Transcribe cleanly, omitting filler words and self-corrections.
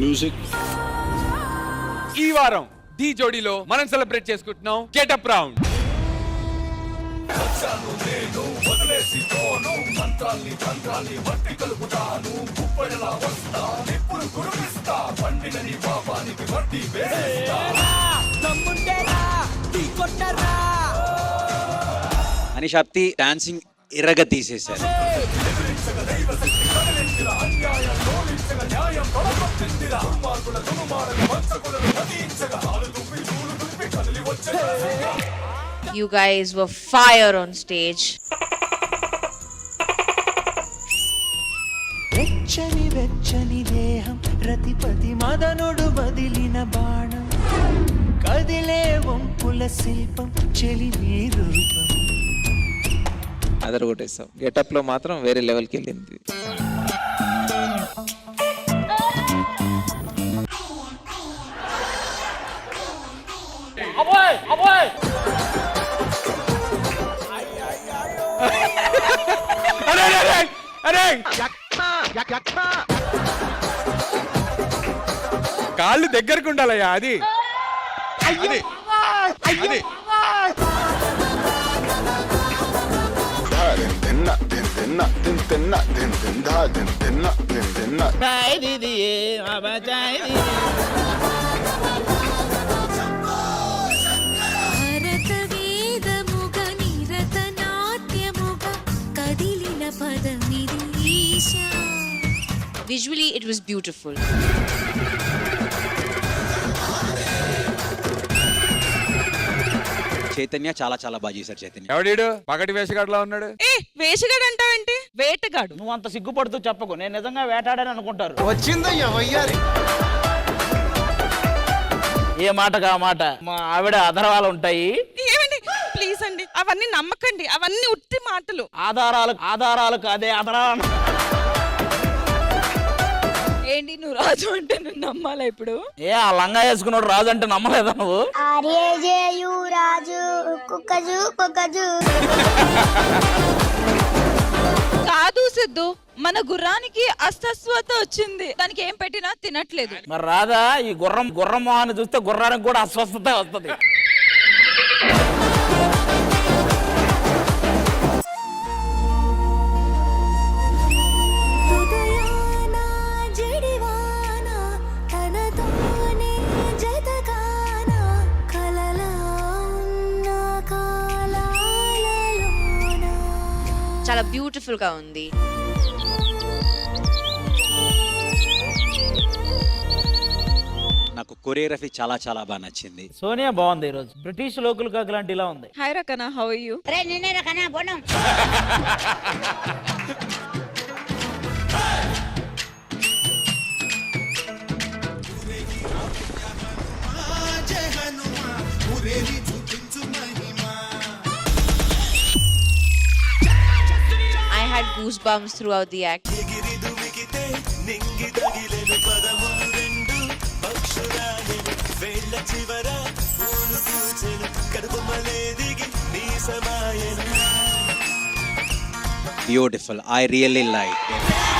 Music. ఈ వారం ఢీ జోడీలో మనం సెలబ్రేట్ చేసుకుంటున్నాం గెటప్ రౌండ్. అని శక్తి డాన్సింగ్ ఎర్రగా తీసేశారు. You guys were fire on stage. వెచ్చని వెచ్చని దేహం రతిపతి మదనుడు బదిలిన బాణం కదిలే వంపుల శిల్పం చెలి నీ రూపం. అదరగొట్టేస్తాం. గెటప్ లో మాత్రం వేరే లెవెల్కి వెళ్ళింది. కాళ్ళు దగ్గరకు ఉండాలయ్యా. అది అది అది Visually, it was beautiful. Chaitanya చాలా చాలా బాగా చేశారు. చైతన్య ఎవడీడు పగటి వేషగాడులా ఉన్నాడు. వేషగాడు అంటావేంటి? వేటగాడు. నువ్వు అంత సిగ్గుపడుతూ చెప్పకు, నేను నిజంగా వేటాడని అనుకుంటారు. వచ్చిందయ్యా వయ్యారి. ఏ మాటగా మాట మా ఆవిడ అధరాలు ఉంటాయి. ఏమండి ప్లీజ్ అండి, అవన్నీ నమ్మకండి, అవన్నీ ఉత్తి మాటలు. ఆధారాలు కాదే అధరాలు. ఏంటి నువ్వు రాజు అంటే నువ్వు నమ్మాలా ఇప్పుడు? ఏ ఆ లంగా వేసుకున్నాడు రాజు అంటే నమ్మలేదా నువ్వు? రాజు కుక్కజు కుక్కజు. కాదు సిద్ధు, మన గుర్రానికి అస్వస్థత వచ్చింది, దానికి ఏం పెట్టినా తినట్లేదు. మరి రాదా ఈ గుర్రం మొహాన్ని చూస్తే గుర్రానికి కూడా అస్వస్థత వస్తుంది. చాలా బ్యూటిఫుల్ గా ఉంది. నాకు కొరియోగ్రఫీ చాలా చాలా బాగా నచ్చింది. సోనియా బాగుంది ఈ రోజు. బ్రిటిష్ లోకల్ కాక్ లాంటి ఇలా ఉంది. హాయ్ రకనా, how are you? I had goosebumps throughout the act. Beautiful. I really liked it.